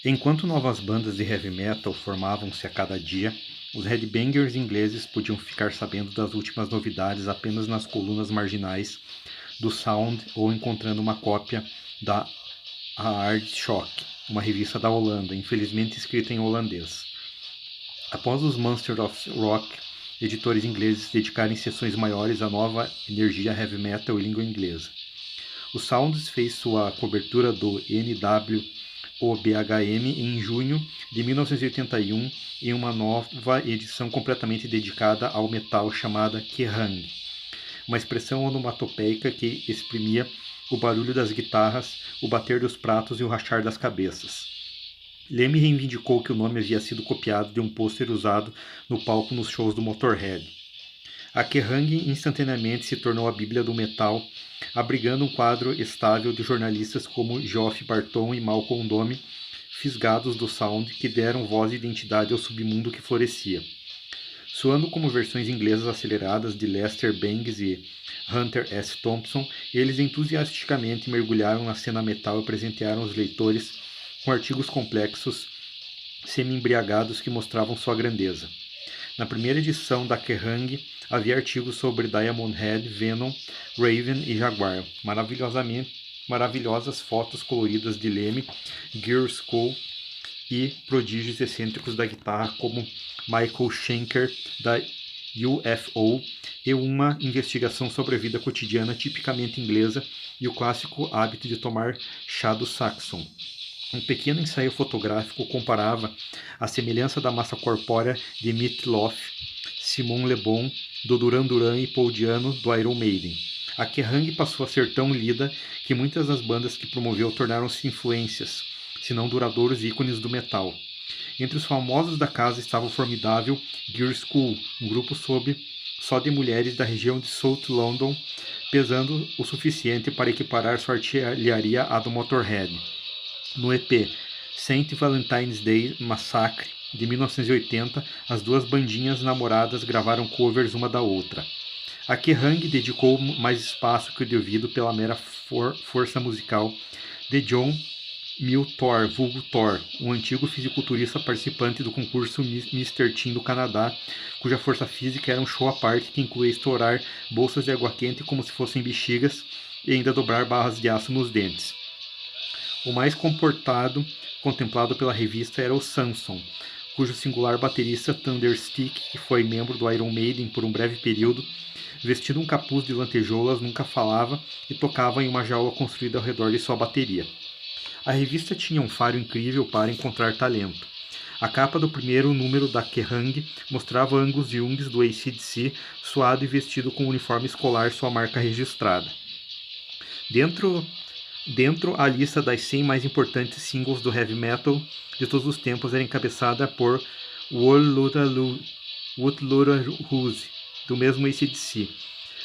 Enquanto novas bandas de heavy metal formavam-se a cada dia, os headbangers ingleses podiam ficar sabendo das últimas novidades apenas nas colunas marginais do Sound ou encontrando uma cópia da Hard Shock, uma revista da Holanda, infelizmente escrita em holandês. Após os Monsters of Rock, editores ingleses dedicarem sessões maiores à nova energia heavy metal em língua inglesa. O Sounds fez sua cobertura do NWOBHM em junho de 1981 em uma nova edição completamente dedicada ao metal chamada Kerrang, uma expressão onomatopeica que exprimia o barulho das guitarras, o bater dos pratos e o rachar das cabeças. Lemmy reivindicou que o nome havia sido copiado de um pôster usado no palco nos shows do Motorhead. A Kerrang instantaneamente se tornou a bíblia do metal, abrigando um quadro estável de jornalistas como Geoff Barton e Malcolm Dome, fisgados do Sound, que deram voz e identidade ao submundo que florescia. Soando como versões inglesas aceleradas de Lester Bangs e Hunter S. Thompson, eles entusiasticamente mergulharam na cena metal e presentearam os leitores com artigos complexos, semi-embriagados que mostravam sua grandeza. Na primeira edição da Kerrang, havia artigos sobre Diamond Head, Venom, Raven e Jaguar, maravilhosas fotos coloridas de Lemmy, Gear Skull e prodígios excêntricos da guitarra como Michael Schenker, da UFO, e uma investigação sobre a vida cotidiana tipicamente inglesa e o clássico hábito de tomar chá do Saxon. Um pequeno ensaio fotográfico comparava a semelhança da massa corpórea de Meat Loaf, Simon Le Bon, do Duran Duran e Paul Di'Anno, do Iron Maiden. A Kerrang passou a ser tão lida que muitas das bandas que promoveu tornaram-se influências, se não duradouros ícones do metal. Entre os famosos da casa estava o formidável Gear Skull, um grupo só de mulheres da região de South London, pesando o suficiente para equiparar sua artilharia à do Motorhead. No EP Saint Valentine's Day Massacre, de 1980, as duas bandinhas namoradas gravaram covers uma da outra. A Kerrang dedicou mais espaço que o devido pela mera força musical de John Milton, vulgo Thor, um antigo fisiculturista participante do concurso Mr. Teen do Canadá, cuja força física era um show à parte que incluía estourar bolsas de água quente como se fossem bexigas e ainda dobrar barras de aço nos dentes. O mais contemplado pela revista era o Samson, cujo singular baterista Thunderstick, que foi membro do Iron Maiden por um breve período, vestido um capuz de lantejoulas, nunca falava e tocava em uma jaula construída ao redor de sua bateria. A revista tinha um faro incrível para encontrar talento. A capa do primeiro número da Kerrang mostrava Angus Youngs do AC/DC, suado e vestido com um uniforme escolar, sua marca registrada. Dentro, a lista das 100 mais importantes singles do heavy metal de todos os tempos era encabeçada por Would Lura Rose, do mesmo AC/DC.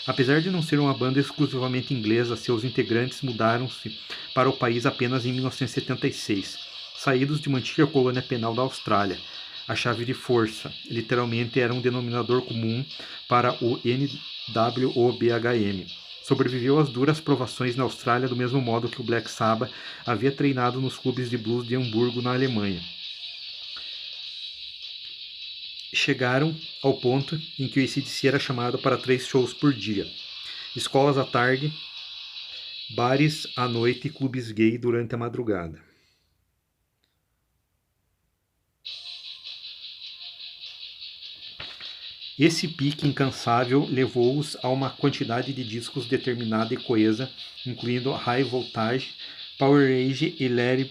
Apesar de não ser uma banda exclusivamente inglesa, seus integrantes mudaram-se para o país apenas em 1976, saídos de uma antiga colônia penal da Austrália. A chave de força, literalmente, era um denominador comum para o NWOBHM. Sobreviveu às duras provações na Austrália do mesmo modo que o Black Sabbath havia treinado nos clubes de blues de Hamburgo, na Alemanha. Chegaram ao ponto em que o AC/DC era chamado para 3 shows por dia, escolas à tarde, bares à noite e clubes gay durante a madrugada. Esse pique incansável levou-os a uma quantidade de discos determinada e coesa, incluindo High Voltage, Power Age e Let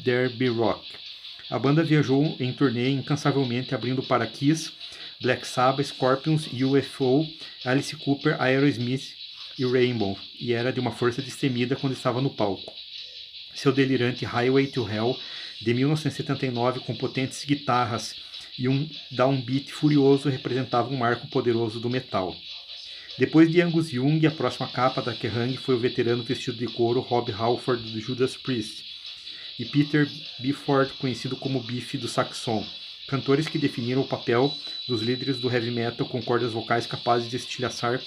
There Be Rock. A banda viajou em turnê incansavelmente, abrindo para Kiss, Black Sabbath, Scorpions, UFO, Alice Cooper, Aerosmith e Rainbow, e era de uma força destemida quando estava no palco. Seu delirante Highway to Hell, de 1979, com potentes guitarras e um downbeat furioso, representava um marco poderoso do metal. Depois de Angus Young, a próxima capa da Kerrang foi o veterano vestido de couro Rob Halford do Judas Priest e Peter Bifford, conhecido como Biff do Saxon, cantores que definiram o papel dos líderes do heavy metal com cordas vocais capazes de estilhaçar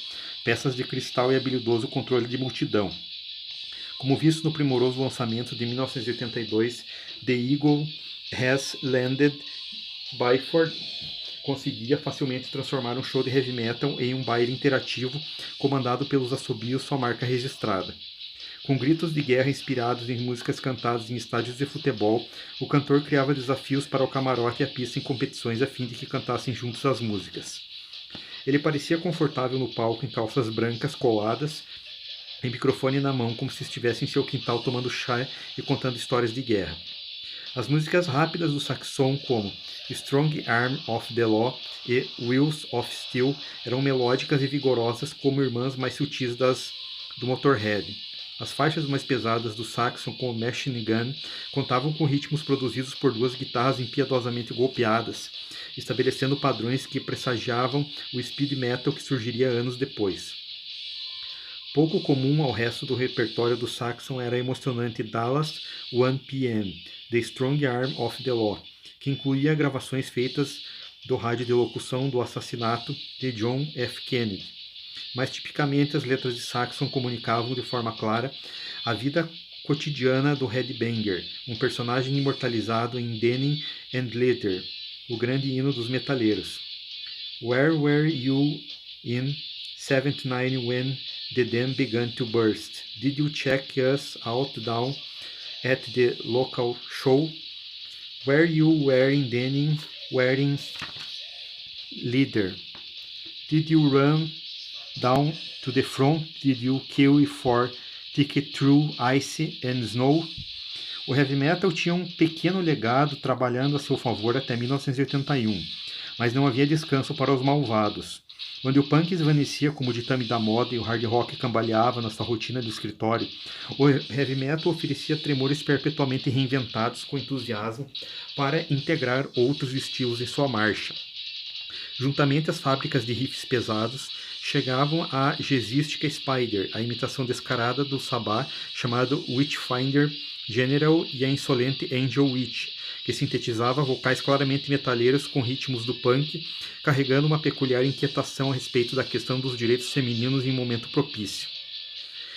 peças de cristal e habilidoso controle de multidão. Como visto no primoroso lançamento de 1982, The Eagle Has Landed, Byford conseguia facilmente transformar um show de heavy metal em um baile interativo comandado pelos assobios, sua marca registrada. Com gritos de guerra inspirados em músicas cantadas em estádios de futebol, o cantor criava desafios para o camarote e a pista em competições a fim de que cantassem juntos as músicas. Ele parecia confortável no palco em calças brancas coladas, em microfone na mão, como se estivesse em seu quintal tomando chá e contando histórias de guerra. As músicas rápidas do saxão, como Strong Arm of the Law e Wheels of Steel, eram melódicas e vigorosas como irmãs mais sutis do Motorhead. As faixas mais pesadas do saxon, como Machine Gun, contavam com ritmos produzidos por duas guitarras impiedosamente golpeadas, estabelecendo padrões que pressagiavam o speed metal que surgiria anos depois. Pouco comum ao resto do repertório do saxon era a emocionante Dallas 1 p.m., The Strong Arm of the Law, que incluía gravações feitas do rádio de locução do assassinato de John F. Kennedy. Mas tipicamente as letras de saxon comunicavam de forma clara a vida cotidiana do headbanger, um personagem imortalizado em Denning and Leather, o grande hino dos metaleiros. Where were you in 79 when the dam began to burst? Did you check us out down at the local show? Were you wearing Denning, wearing Leather? Did you run down to the front? Did you kill for ticket through ice and snow? O heavy metal tinha um pequeno legado trabalhando a seu favor até 1981, mas não havia descanso para os malvados. Onde o punk esvanecia como ditame da moda e o hard rock cambaleava na sua rotina de escritório, o heavy metal oferecia tremores perpetuamente reinventados com entusiasmo para integrar outros estilos em sua marcha. Juntamente às fábricas de riffs pesados, chegavam a jazzística Spider, a imitação descarada do Sabbath chamado Witchfinder General e a insolente Angel Witch, que sintetizava vocais claramente metaleiros com ritmos do punk, carregando uma peculiar inquietação a respeito da questão dos direitos femininos em um momento propício.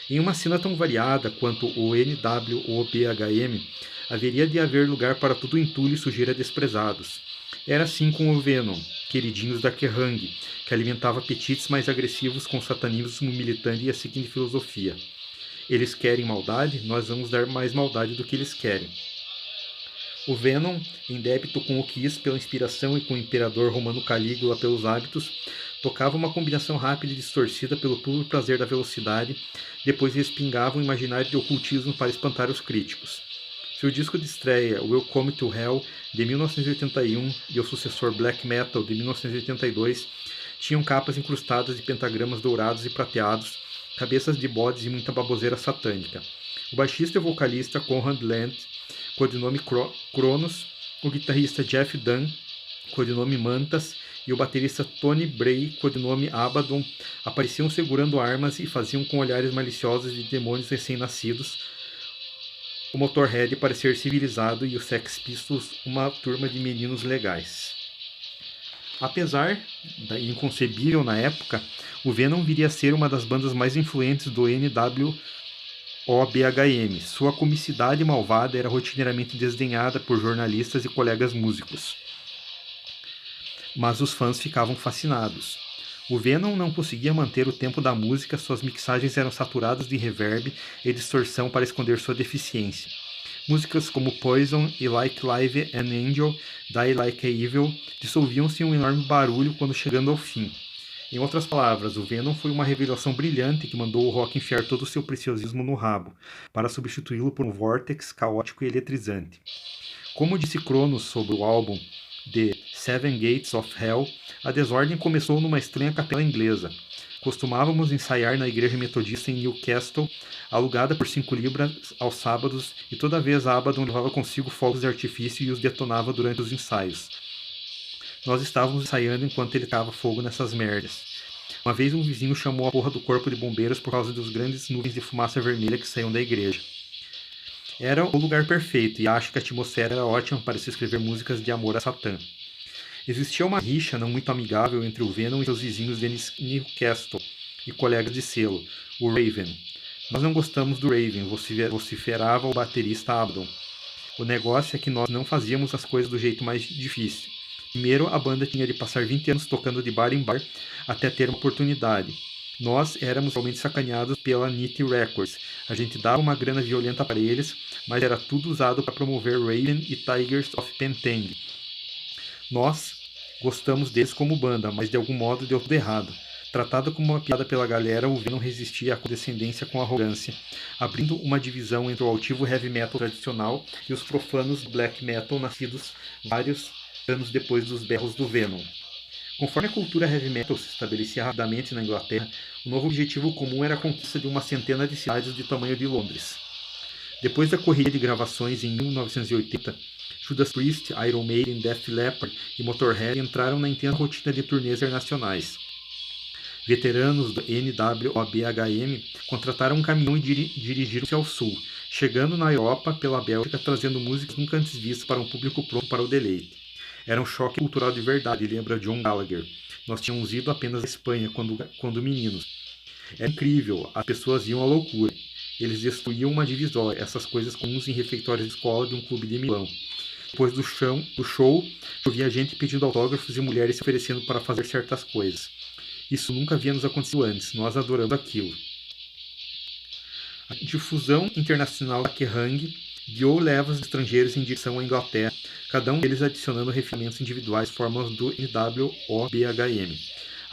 Em uma cena tão variada quanto o NWOBHM, haveria de haver lugar para todo entulho e sujeira desprezados. Era assim com o Venom, queridinhos da Kerrang, que alimentava apetites mais agressivos com o satanismo militante e a seguinte filosofia: eles querem maldade, nós vamos dar mais maldade do que eles querem. O Venom, em débito com o Kiss pela inspiração e com o imperador romano Calígula pelos hábitos, tocava uma combinação rápida e distorcida pelo puro prazer da velocidade, depois respingava um imaginário de ocultismo para espantar os críticos. Seu disco de estreia, Welcome to Hell, de 1981, e o sucessor Black Metal, de 1982, tinham capas incrustadas de pentagramas dourados e prateados, cabeças de bodes e muita baboseira satânica. O baixista e vocalista Conrad Land, codinome Cronos, o guitarrista Jeff Dunn, codinome Mantas, e o baterista Tony Bray, codinome Abaddon, apareciam segurando armas e faziam com olhares maliciosos de demônios recém-nascidos o Motorhead parecer civilizado e os Sex Pistols uma turma de meninos legais. Apesar da inconcebível na época, o Venom viria a ser uma das bandas mais influentes do NWOBHM. Sua comicidade malvada era rotineiramente desdenhada por jornalistas e colegas músicos, mas os fãs ficavam fascinados. O Venom não conseguia manter o tempo da música, suas mixagens eram saturadas de reverb e distorção para esconder sua deficiência. Músicas como Poison e Like Live an Angel, Die Like a Evil dissolviam-se em um enorme barulho quando chegando ao fim. Em outras palavras, o Venom foi uma revelação brilhante que mandou o rock enfiar todo o seu preciosismo no rabo, para substituí-lo por um vórtex caótico e eletrizante. Como disse Cronos sobre o álbum The Seven Gates of Hell, a desordem começou numa estranha capela inglesa. Costumávamos ensaiar na igreja metodista em Newcastle, alugada por 5 libras aos sábados, e toda vez Abaddon levava consigo fogos de artifício e os detonava durante os ensaios. Nós estávamos ensaiando enquanto ele tacava fogo nessas merdas. Uma vez um vizinho chamou a porra do corpo de bombeiros por causa dos grandes nuvens de fumaça vermelha que saíam da igreja. Era o lugar perfeito, e acho que a atmosfera era ótima para se escrever músicas de amor a Satã. Existia uma rixa não muito amigável entre o Venom e seus vizinhos de Newcastle e colegas de selo, o Raven. Nós não gostamos do Raven, vociferava o baterista Abaddon. O negócio é que nós não fazíamos as coisas do jeito mais difícil. Primeiro, a banda tinha de passar 20 anos tocando de bar em bar até ter uma oportunidade. Nós éramos realmente sacaneados pela Nitty Records. A gente dava uma grana violenta para eles, mas era tudo usado para promover Raven e Tigers of Pentang. Nós gostamos deles como banda, mas de algum modo deu tudo errado. Tratado como uma piada pela galera, o Venom resistia à condescendência com arrogância, abrindo uma divisão entre o altivo heavy metal tradicional e os profanos black metal nascidos vários anos depois dos berros do Venom. Conforme a cultura heavy metal se estabelecia rapidamente na Inglaterra, o novo objetivo comum era a conquista de uma centena de cidades do tamanho de Londres. Depois da corrida de gravações em 1980, Judas Priest, Iron Maiden, Def Leppard e Motorhead entraram na intensa rotina de turnês internacionais. Veteranos do NWOBHM contrataram um caminhão e dirigiram-se ao sul, chegando na Europa pela Bélgica trazendo músicas nunca antes vistas para um público pronto para o deleite. Era um choque cultural de verdade, lembra John Gallagher. Nós tínhamos ido apenas à Espanha quando meninos. Era incrível, as pessoas iam à loucura. Eles destruíam uma divisória, essas coisas comuns em refeitórios de escola de um clube de Milão. Depois do show, eu via gente pedindo autógrafos e mulheres se oferecendo para fazer certas coisas. Isso nunca havia nos acontecido antes, nós adorando aquilo. A difusão internacional da Kerrang guiou levas de estrangeiros em direção à Inglaterra, cada um deles adicionando refinamentos individuais formas do NWOBHM.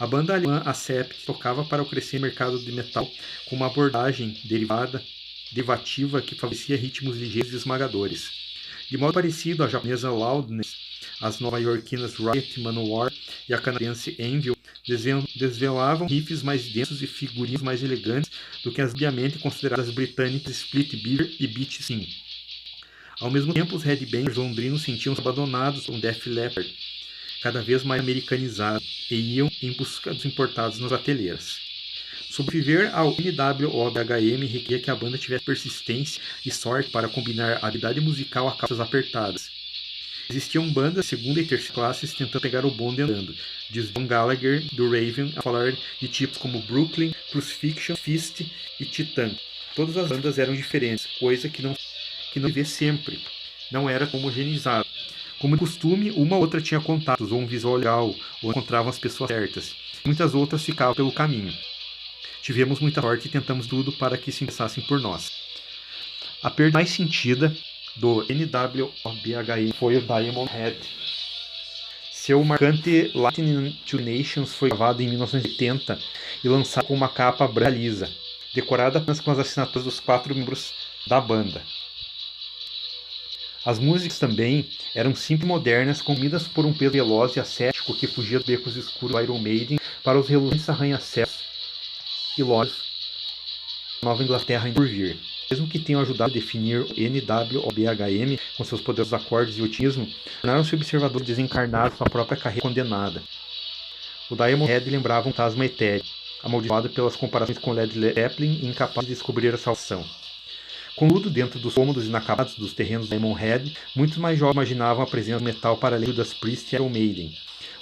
A banda alemã Accept tocava para o crescente mercado de metal com uma abordagem derivativa que favorecia ritmos ligeiros e esmagadores. De modo parecido, a japonesa Loudness, as nova-iorquinas Riot, Manowar e a canadense Anvil desvelavam riffs mais densos e figurinos mais elegantes do que as obviamente consideradas britânicas Split Beaver e Beat Sim. Ao mesmo tempo, os headbangers londrinos sentiam-se abandonados com Def Leppard, cada vez mais americanizados, e iam em busca dos importados nas prateleiras. Sobreviver ao NWOBHM requeria que a banda tivesse persistência e sorte para combinar a habilidade musical a calças apertadas. Existiam bandas de segunda e terceira classes tentando pegar o bonde andando, diz John Gallagher, do Raven, a falar de tipos como Brooklyn, Crucifixion, Fist e Titan. Todas as bandas eram diferentes, coisa que não se vê sempre, não era homogeneizado. Como de costume, uma ou outra tinha contatos, ou um visual legal, ou encontravam as pessoas certas. Muitas outras ficavam pelo caminho. Tivemos muita sorte e tentamos tudo para que se interessassem por nós. A perda mais sentida do NWOBHM foi o Diamond Head. Seu marcante Lightning to Nations foi gravado em 1980 e lançado com uma capa branca lisa, decorada apenas com as assinaturas dos 4 membros da banda. As músicas também eram simples e modernas, comidas por um peso veloz e ascético que fugia dos becos escuros do Iron Maiden para os reluzentes arranha-céus e lojas da Nova Inglaterra por vir. Mesmo que tenham ajudado a definir o NWOBHM com seus poderosos acordes e otimismo, tornaram-se observadores desencarnados sua própria carreira condenada. O Diamond Head lembrava um fantasma etéreo, amaldiçoado pelas comparações com Led Zeppelin e incapaz de descobrir a salvação. Contudo, dentro dos cômodos inacabados dos terrenos da Diamond Head, muitos mais jovens imaginavam a presença do metal para além das Priest e Iron Maiden.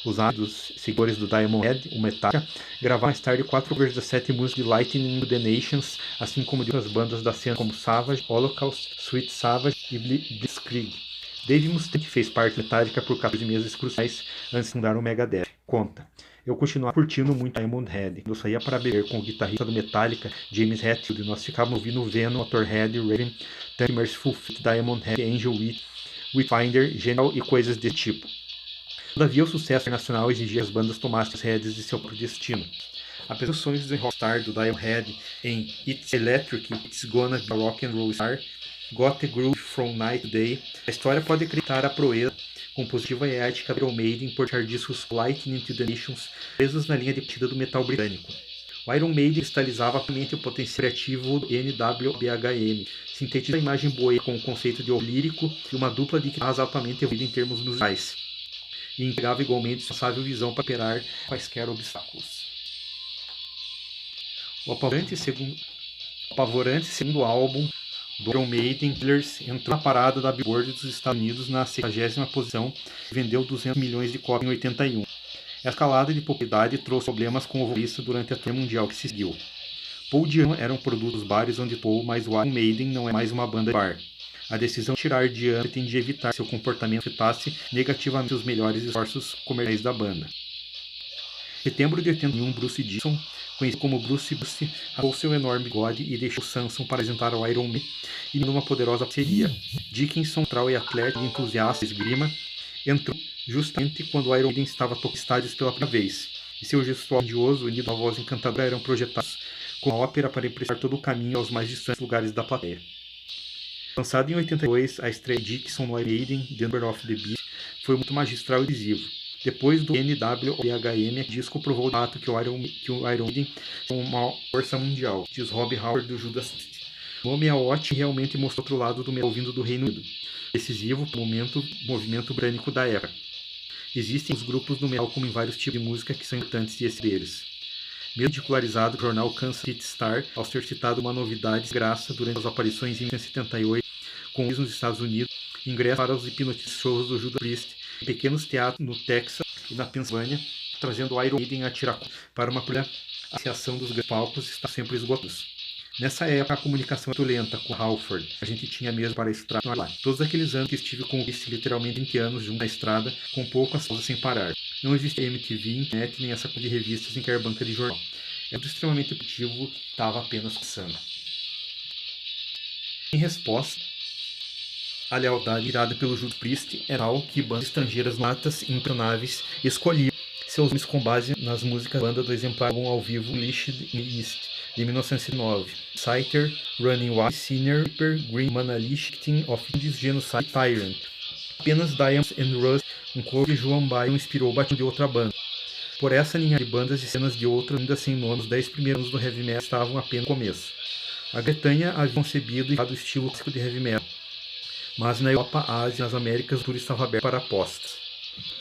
Os ávidos seguidores do Diamond Head, o Metallica, gravaram mais tarde 4 covers das 7 músicas de Lightning to the Nations, assim como de outras bandas da cena como Savage, Holocaust, Sweet Savage e Blitzkrieg. Dave Mustaine fez parte da Metallica por 14 meses cruciais antes de fundar o Megadeth. Conta: eu continuava curtindo muito Diamond Head. Eu saía para beber com o guitarrista do Metallica, James Hetfield, e nós ficávamos ouvindo Venom, Motorhead, Raven, Tank, Merciful Fate, Diamond Head, Angel Witfinder, Genial e coisas desse tipo. Todavia, o sucesso internacional exigia que as bandas tomassem as rédeas de seu próprio destino. Apesar dos sonhos de rockstar do Diamond Head em It's Electric, It's Gonna Be a Rock and Roll Star, Got the Groove from Night to Day, a história pode acreditar a proeza compositiva e ética do Iron Maiden por deixar discos Lightning to the Nations presos na linha de partida do metal britânico. O Iron Maiden cristalizava amplamente o potencial criativo do NWOBHM, sintetizando a imagem boa com o conceito de lírico e uma dupla de guitarras altamente evoluída em termos musicais, e entregava igualmente sua sábia visão para superar quaisquer obstáculos. O apavorante segundo álbum do Iron Maiden, Killers, entrou na parada da Billboard dos Estados Unidos na 60ª posição e vendeu 200 milhões de cópias em 81. Essa escalada de popularidade trouxe problemas com o vocalista durante a turnê mundial que se seguiu. Paul Diano era um produto dos bares onde Paul, mas o Iron Maiden não é mais uma banda de bar. A decisão de tirar Diano pretendia evitar que seu comportamento afetasse negativamente os melhores esforços comerciais da banda. Em setembro de 81, Bruce Dickinson, conhecido como Bruce, rapou seu enorme bigode e deixou Samson para apresentar ao Iron Maiden e numa poderosa parceria. Dickinson, neutral e atlético e entusiasta de esgrima, entrou justamente quando o Iron Maiden estava tocando estádios pela primeira vez, e seu gestual grandioso, unido a uma voz encantadora, eram projetados como uma ópera para emprestar todo o caminho aos mais distantes lugares da plateia. Lançado em 82, a estreia de Dickinson no Iron Maiden, The Number of the Beast, foi muito magistral e decisivo. Depois do NWBHM, o disco provou o fato que o Iron Maiden é uma força mundial, diz Rob Howard do Judas Priest. O nome Aoth realmente mostrou outro lado do metal vindo do Reino Unido, decisivo para o movimento britânico da época. Existem os grupos do metal como em vários tipos de música que são importantes e esse deles. Mesmo ridicularizado, o jornal Kansas City Star, ao ser citado uma novidade desgraça durante as aparições em 1978 com eles nos Estados Unidos, ingressa para os hipnotistas shows do Judas Priest em pequenos teatros no Texas e na Pensilvânia, trazendo o Iron Maiden a tirar para uma primeira associação dos grandes palcos está sempre esgotados. Nessa época, a comunicação era muito lenta com Halford. A gente tinha mesmo para a estrada lá. Todos aqueles anos que estive com o Chris, literalmente 20 anos junto à estrada, com poucas coisas sem parar. Não existia MTV, internet, nem essa coisa de revistas em que era banca de jornal. Era tudo extremamente positivo, estava apenas começando. Em resposta, a lealdade irada pelo Judas Priest era tal que bandas estrangeiras natas e impressionáveis escolhiam seus nomes com base nas músicas da banda do exemplar ao vivo Unleashed in the East, de 1909. Scyther, Running Wild, Sinner, Reaper, Green, Manalichting of Indies, Genocide, Tyrant. Apenas Diamonds and Rust, um cover de Joan Baez, inspirou o batismo de outra banda. Por essa linha de bandas e cenas de outras, ainda sem nome, os 10 primeiros anos do heavy metal estavam apenas no começo. A Grã-Bretanha havia concebido e criado o estilo clássico de heavy metal, mas na Europa, Ásia e nas Américas o futuro estava aberto para apostas.